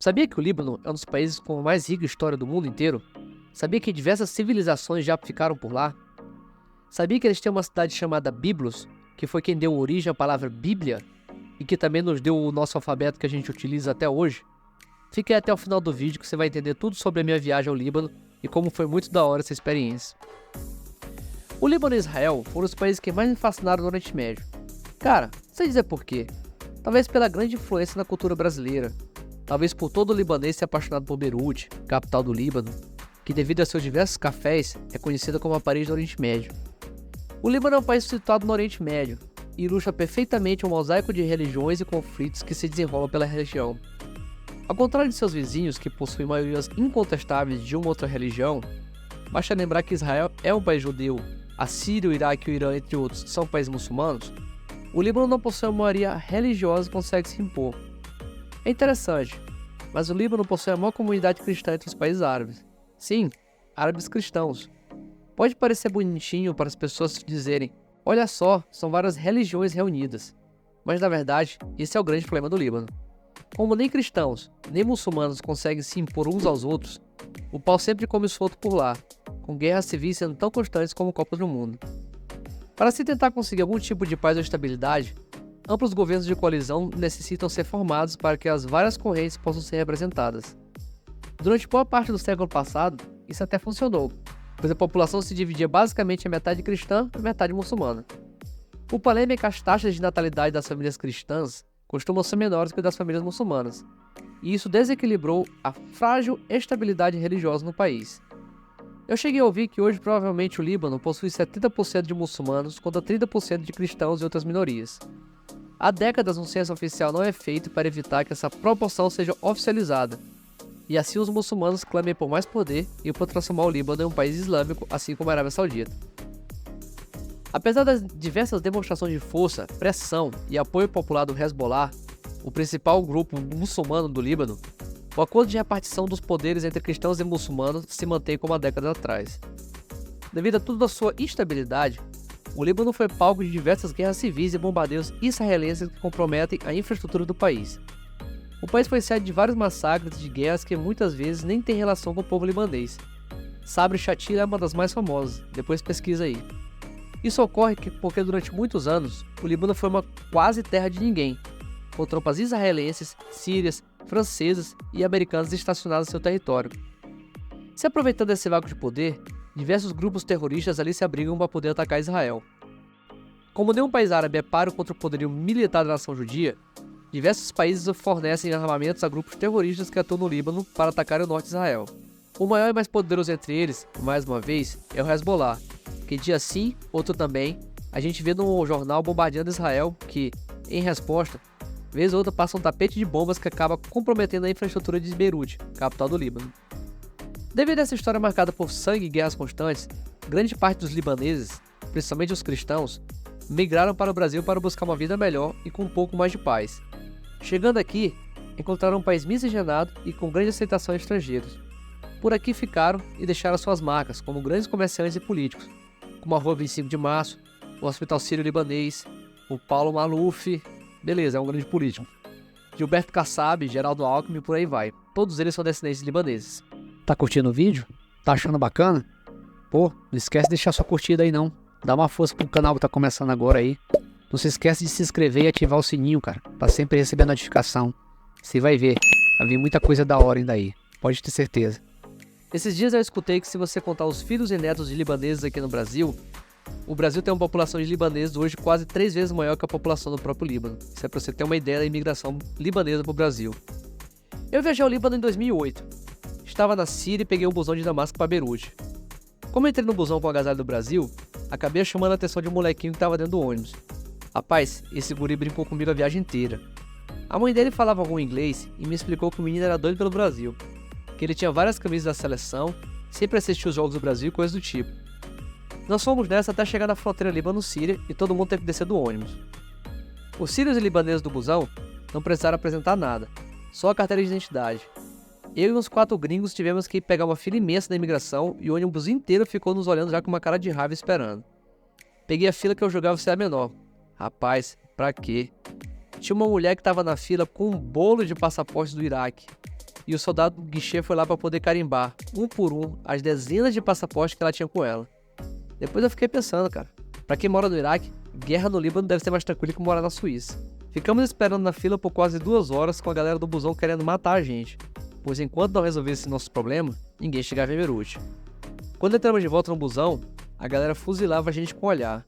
Sabia que o Líbano é um dos países com a mais rica história do mundo inteiro? Sabia que diversas civilizações já ficaram por lá? Sabia que eles têm uma cidade chamada Byblos, que foi quem deu origem à palavra Bíblia, e que também nos deu o nosso alfabeto que a gente utiliza até hoje? Fique aí até o final do vídeo que você vai entender tudo sobre a minha viagem ao Líbano e como foi muito da hora essa experiência. O Líbano e Israel foram os países que mais me fascinaram no Oriente Médio. Cara, sei dizer por quê. Talvez pela grande influência na cultura brasileira. Talvez por todo libanês ser apaixonado por Beirute, capital do Líbano, que devido a seus diversos cafés é conhecida como a Paris do Oriente Médio. O Líbano é um país situado no Oriente Médio e ilustra perfeitamente o mosaico de religiões e conflitos que se desenrolam pela região. Ao contrário de seus vizinhos, que possuem maiorias incontestáveis de uma outra religião, basta lembrar que Israel é um país judeu, a Síria, o Iraque e o Irã, entre outros, são países muçulmanos. O Líbano não possui uma maioria religiosa e consegue se impor. É interessante, mas o Líbano possui a maior comunidade cristã entre os países árabes. Sim, árabes cristãos. Pode parecer bonitinho para as pessoas dizerem, olha só, são várias religiões reunidas. Mas na verdade, esse é o grande problema do Líbano. Como nem cristãos, nem muçulmanos conseguem se impor uns aos outros, o pau sempre come solto por lá, com guerras civis sendo tão constantes como Copas do Mundo. Para se tentar conseguir algum tipo de paz ou estabilidade, amplos governos de coalizão necessitam ser formados para que as várias correntes possam ser representadas. Durante boa parte do século passado, isso até funcionou, pois a população se dividia basicamente em metade cristã e metade muçulmana. O problema é que as taxas de natalidade das famílias cristãs costumam ser menores que as das famílias muçulmanas, e isso desequilibrou a frágil estabilidade religiosa no país. Eu cheguei a ouvir que hoje provavelmente o Líbano possui 70% de muçulmanos contra 30% de cristãos e outras minorias. Há décadas um censo oficial não é feito para evitar que essa proporção seja oficializada, e assim os muçulmanos clamem por mais poder e por transformar o Líbano em um país islâmico, assim como a Arábia Saudita. Apesar das diversas demonstrações de força, pressão e apoio popular do Hezbollah, o principal grupo muçulmano do Líbano, o acordo de repartição dos poderes entre cristãos e muçulmanos se mantém como há décadas atrás. Devido a toda a sua instabilidade, o Líbano foi palco de diversas guerras civis e bombardeios israelenses que comprometem a infraestrutura do país. O país foi sede de vários massacres de guerras que muitas vezes nem têm relação com o povo libanês. Sabra e Shatila é uma das mais famosas, depois pesquisa aí. Isso ocorre porque durante muitos anos, o Líbano foi uma quase terra de ninguém, com tropas israelenses, sírias, francesas e americanas estacionadas em seu território. Se aproveitando desse vácuo de poder, diversos grupos terroristas ali se abrigam para poder atacar Israel. Como nenhum país árabe é páreo contra o poderio militar da nação judia, diversos países fornecem armamentos a grupos terroristas que atuam no Líbano para atacar o norte de Israel. O maior e mais poderoso entre eles, mais uma vez, é o Hezbollah, que dia sim, outro também, a gente vê no jornal bombardeando Israel que, em resposta, vez ou outra passa um tapete de bombas que acaba comprometendo a infraestrutura de Beirute, capital do Líbano. Devido a essa história marcada por sangue e guerras constantes, grande parte dos libaneses, principalmente os cristãos, migraram para o Brasil para buscar uma vida melhor e com um pouco mais de paz. Chegando aqui, encontraram um país miscigenado e com grande aceitação de estrangeiros. Por aqui ficaram e deixaram suas marcas como grandes comerciantes e políticos, como a Rua 25 de Março, o Hospital Sírio-Libanês, o Paulo Maluf, beleza, é um grande político, Gilberto Kassab, Geraldo Alckmin e por aí vai. Todos eles são descendentes libaneses. Tá curtindo o vídeo? Tá achando bacana? Pô, não esquece de deixar sua curtida aí não. Dá uma força pro canal que tá começando agora aí. Não se esquece de se inscrever e ativar o sininho, cara, pra sempre receber a notificação. Você vai ver, vai vir muita coisa da hora ainda aí, pode ter certeza. Esses dias eu escutei que se você contar os filhos e netos de libaneses aqui no Brasil, o Brasil tem uma população de libaneses hoje quase 3 vezes maior que a população do próprio Líbano. Isso é pra você ter uma ideia da imigração libanesa pro Brasil. Eu viajei ao Líbano em 2008. Estava na Síria e peguei um busão de Damasco para Beirute. Como eu entrei no busão com o agasalho do Brasil, acabei chamando a atenção de um molequinho que estava dentro do ônibus. Rapaz, esse guri brincou comigo a viagem inteira. A mãe dele falava algum inglês e me explicou que o menino era doido pelo Brasil, que ele tinha várias camisas da seleção, sempre assistia os jogos do Brasil e coisas do tipo. Nós fomos nessa até chegar na fronteira Líbano-Síria e todo mundo teve que descer do ônibus. Os sírios e libaneses do busão não precisaram apresentar nada, só a carteira de identidade. Eu e uns 4 gringos tivemos que pegar uma fila imensa da imigração e o ônibus inteiro ficou nos olhando já com uma cara de raiva esperando. Peguei a fila que eu jogava se era menor. Rapaz, pra quê? Tinha uma mulher que tava na fila com um bolo de passaportes do Iraque. e o soldado do guichê foi lá para poder carimbar, um por um, as dezenas de passaportes que ela tinha com ela. Depois eu fiquei pensando, cara, pra quem mora no Iraque, guerra no Líbano deve ser mais tranquilo que morar na Suíça. Ficamos esperando na fila por quase 2 horas com a galera do busão querendo matar a gente, pois enquanto não resolvesse nosso problema, ninguém chegava em Beirute. Quando entramos de volta no busão, a galera fuzilava a gente com o olhar.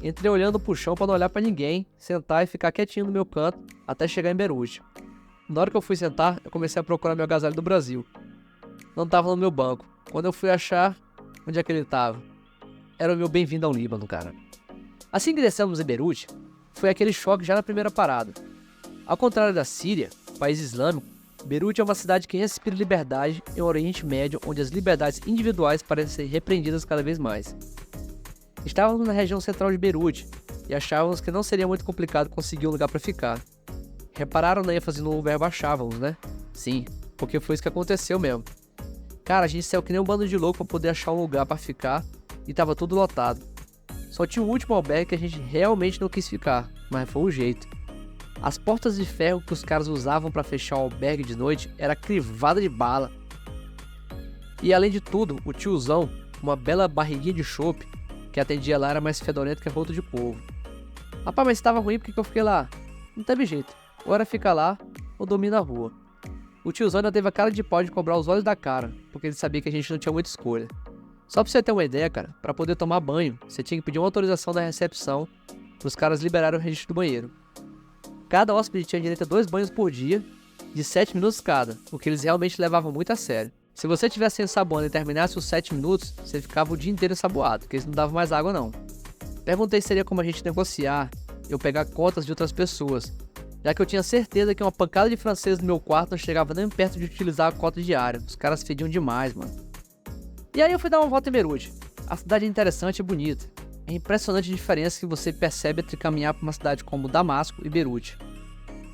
Entrei olhando pro chão pra não olhar pra ninguém, sentar e ficar quietinho no meu canto até chegar em Beirute. Na hora que eu fui sentar, eu comecei a procurar meu agasalho do Brasil. Não tava no meu banco. Quando eu fui achar, onde é que ele tava? Era o meu bem-vindo ao Líbano, cara. Assim que descemos em Beirute, foi aquele choque já na primeira parada. Ao contrário da Síria, país islâmico, Beirute é uma cidade que respira liberdade em um Oriente Médio onde as liberdades individuais parecem ser repreendidas cada vez mais. Estávamos na região central de Beirute e achávamos que não seria muito complicado conseguir um lugar para ficar. Repararam na ênfase no verbo achávamos, né? Sim, porque foi isso que aconteceu mesmo. Cara, a gente saiu que nem um bando de louco para poder achar um lugar para ficar e tava tudo lotado. Só tinha o último albergue que a gente realmente não quis ficar, mas foi o jeito. As portas de ferro que os caras usavam para fechar o albergue de noite era crivada de bala. E além de tudo, o tiozão, uma bela barriguinha de chope, que atendia lá era mais fedorento que roto de polvo. Rapaz, mas estava ruim porque eu fiquei lá. Não teve jeito. Ou era ficar lá, ou dormir na rua. O tiozão ainda teve a cara de pau de cobrar os olhos da cara, porque ele sabia que a gente não tinha muita escolha. Só pra você ter uma ideia, cara, pra poder tomar banho, você tinha que pedir uma autorização da recepção pros caras liberarem o registro do banheiro. Cada hóspede tinha direito a 2 banhos por dia, de 7 minutos cada, o que eles realmente levavam muito a sério. Se você tivesse sem ensaboando e terminasse os 7 minutos, você ficava o dia inteiro ensaboado, porque eles não davam mais água não. Perguntei se seria como a gente negociar, eu pegar cotas de outras pessoas, já que eu tinha certeza que uma pancada de francês no meu quarto não chegava nem perto de utilizar a cota diária. Os caras fediam demais, mano. E aí eu fui dar uma volta em Beirute. A cidade é interessante e bonita. É impressionante a diferença que você percebe entre caminhar por uma cidade como Damasco e Beirute.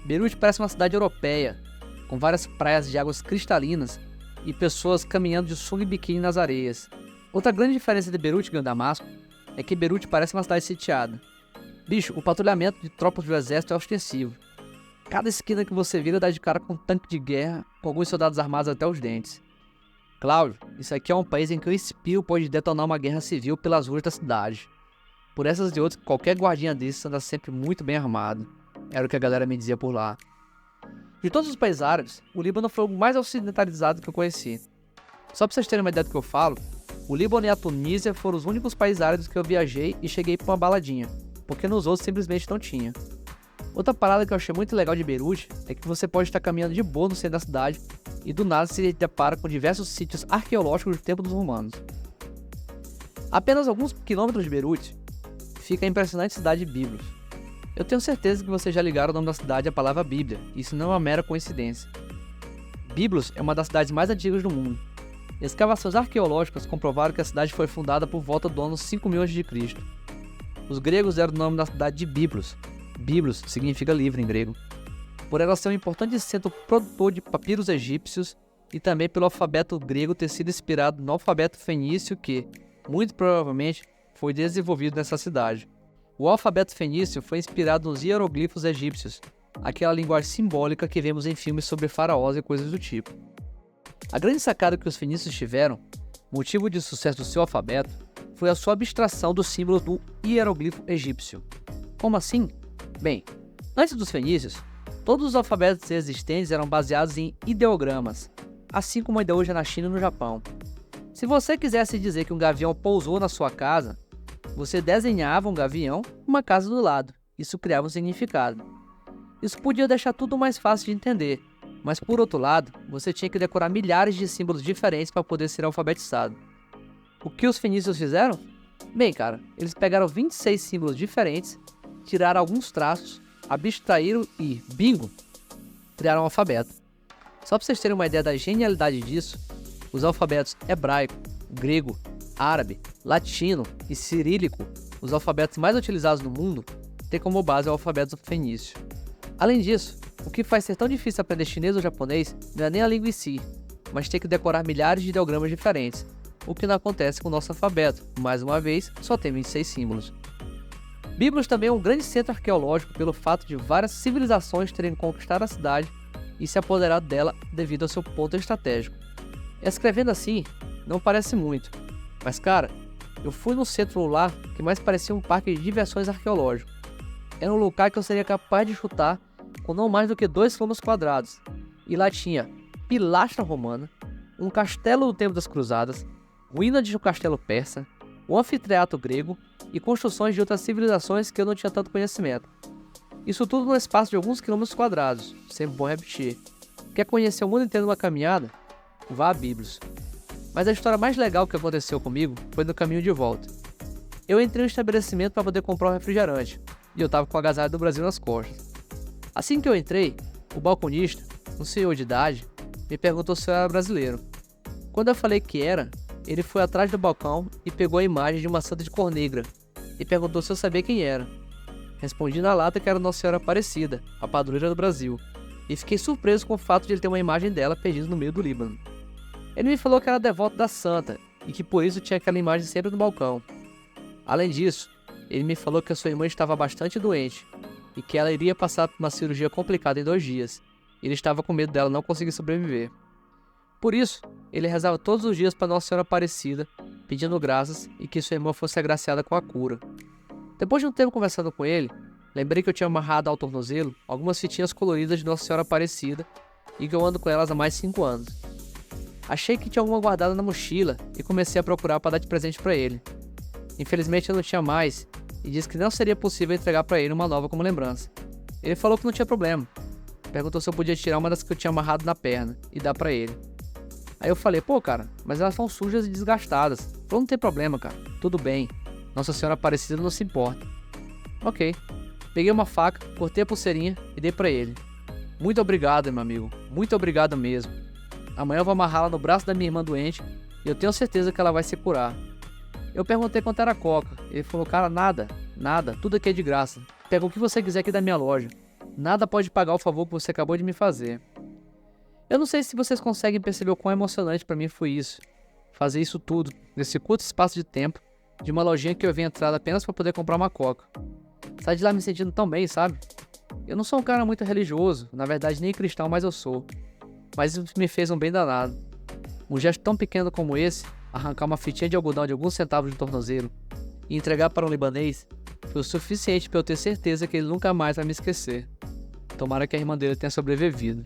Beirute parece uma cidade europeia, com várias praias de águas cristalinas e pessoas caminhando de sunga e biquíni nas areias. Outra grande diferença de Beirute e Damasco é que Beirute parece uma cidade sitiada. Bicho, o patrulhamento de tropas do exército é ostensivo. Cada esquina que você vira dá de cara com um tanque de guerra, com alguns soldados armados até os dentes. Cláudio, isso aqui é um país em que o espio pode detonar uma guerra civil pelas ruas da cidade. Por essas e outras, qualquer guardinha desses anda sempre muito bem armado. Era o que a galera me dizia por lá. De todos os países árabes, o Líbano foi o mais ocidentalizado que eu conheci. Só pra vocês terem uma ideia do que eu falo, o Líbano e a Tunísia foram os únicos países árabes que eu viajei e cheguei pra uma baladinha, porque nos outros simplesmente não tinha. Outra parada que eu achei muito legal de Beirute é que você pode estar caminhando de boa no centro da cidade e do nada se depara com diversos sítios arqueológicos do tempo dos romanos. Apenas alguns quilômetros de Beirute fica a impressionante cidade de Biblos. Eu tenho certeza que vocês já ligaram o nome da cidade à palavra Bíblia, e isso não é uma mera coincidência. Biblos é uma das cidades mais antigas do mundo. Escavações arqueológicas comprovaram que a cidade foi fundada por volta do ano 5000 a.C. Os gregos deram o nome da cidade de Biblos. Biblos significa livro em grego, por ela ser um importante centro produtor de papiros egípcios e também pelo alfabeto grego ter sido inspirado no alfabeto fenício que, muito provavelmente, foi desenvolvido nessa cidade. O alfabeto fenício foi inspirado nos hieroglifos egípcios, aquela linguagem simbólica que vemos em filmes sobre faraós e coisas do tipo. A grande sacada que os fenícios tiveram, motivo de sucesso do seu alfabeto, foi a sua abstração dos símbolos do hieroglifo egípcio. Como assim? Bem, antes dos fenícios, todos os alfabetos existentes eram baseados em ideogramas, assim como ainda hoje é na China e no Japão. Se você quisesse dizer que um gavião pousou na sua casa, você desenhava um gavião e uma casa do lado. Isso criava um significado. Isso podia deixar tudo mais fácil de entender, mas por outro lado, você tinha que decorar milhares de símbolos diferentes para poder ser alfabetizado. O que os fenícios fizeram? Bem, cara, eles pegaram 26 símbolos diferentes, tiraram alguns traços, abstraíram e, bingo, criaram um alfabeto. Só para vocês terem uma ideia da genialidade disso, os alfabetos hebraico, grego, árabe, latino e cirílico, os alfabetos mais utilizados no mundo, têm como base o alfabeto fenício. Além disso, o que faz ser tão difícil aprender chinês ou japonês não é nem a língua em si, mas ter que decorar milhares de ideogramas diferentes, o que não acontece com o nosso alfabeto, mais uma vez, só tem 26 símbolos. Biblos também é um grande centro arqueológico pelo fato de várias civilizações terem conquistado a cidade e se apoderar dela devido ao seu ponto estratégico. Escrevendo assim, não parece muito, mas cara, eu fui no centro lá que mais parecia um parque de diversões arqueológico. Era um lugar que eu seria capaz de chutar com não mais do que 2 km², e lá tinha pilastra romana, um castelo do tempo das cruzadas, ruína de um castelo persa, um anfiteatro grego e construções de outras civilizações que eu não tinha tanto conhecimento. Isso tudo no espaço de alguns km², sempre bom repetir. Quer conhecer o mundo inteiro numa caminhada? Vá a Biblos. Mas a história mais legal que aconteceu comigo foi no caminho de volta. Eu entrei no estabelecimento para poder comprar um refrigerante, e eu tava com o agasalho do Brasil nas costas. Assim que eu entrei, o balconista, um senhor de idade, me perguntou se eu era brasileiro. Quando eu falei que era, ele foi atrás do balcão e pegou a imagem de uma santa de cor negra e perguntou se eu sabia quem era. Respondi na lata que era Nossa Senhora Aparecida, a padroeira do Brasil, e fiquei surpreso com o fato de ele ter uma imagem dela perdida no meio do Líbano. Ele me falou que era devoto da santa e que por isso tinha aquela imagem sempre no balcão. Além disso, ele me falou que a sua irmã estava bastante doente e que ela iria passar por uma cirurgia complicada em 2 dias. Ele estava com medo dela não conseguir sobreviver. Por isso, ele rezava todos os dias para Nossa Senhora Aparecida, pedindo graças e que sua irmã fosse agraciada com a cura. Depois de um tempo conversando com ele, lembrei que eu tinha amarrado ao tornozelo algumas fitinhas coloridas de Nossa Senhora Aparecida e que eu ando com elas há mais de 5 anos. Achei que tinha alguma guardada na mochila e comecei a procurar para dar de presente para ele. Infelizmente eu não tinha mais e disse que não seria possível entregar para ele uma nova como lembrança. Ele falou que não tinha problema. Perguntou se eu podia tirar uma das que eu tinha amarrado na perna e dar para ele. Aí eu falei, pô cara, mas elas são sujas e desgastadas. Falou, não tem problema cara, tudo bem. Nossa Senhora Aparecida não se importa. Ok. Peguei uma faca, cortei a pulseirinha e dei pra ele. Muito obrigado, meu amigo. Muito obrigado mesmo. Amanhã eu vou amarrá-la no braço da minha irmã doente e eu tenho certeza que ela vai se curar. Eu perguntei quanto era a coca. Ele falou, cara, nada, tudo aqui é de graça. Pega o que você quiser aqui da minha loja. Nada pode pagar o favor que você acabou de me fazer. Eu não sei se vocês conseguem perceber o quão emocionante pra mim foi isso. Fazer isso tudo, nesse curto espaço de tempo, de uma lojinha que eu havia entrado apenas para poder comprar uma coca. Saí de lá me sentindo tão bem, sabe? Eu não sou um cara muito religioso, na verdade nem cristão, mas eu sou. Mas isso me fez um bem danado. Um gesto tão pequeno como esse, arrancar uma fitinha de algodão de alguns centavos de tornozelo e entregar para um libanês, foi o suficiente para eu ter certeza que ele nunca mais vai me esquecer. Tomara que a irmã dele tenha sobrevivido.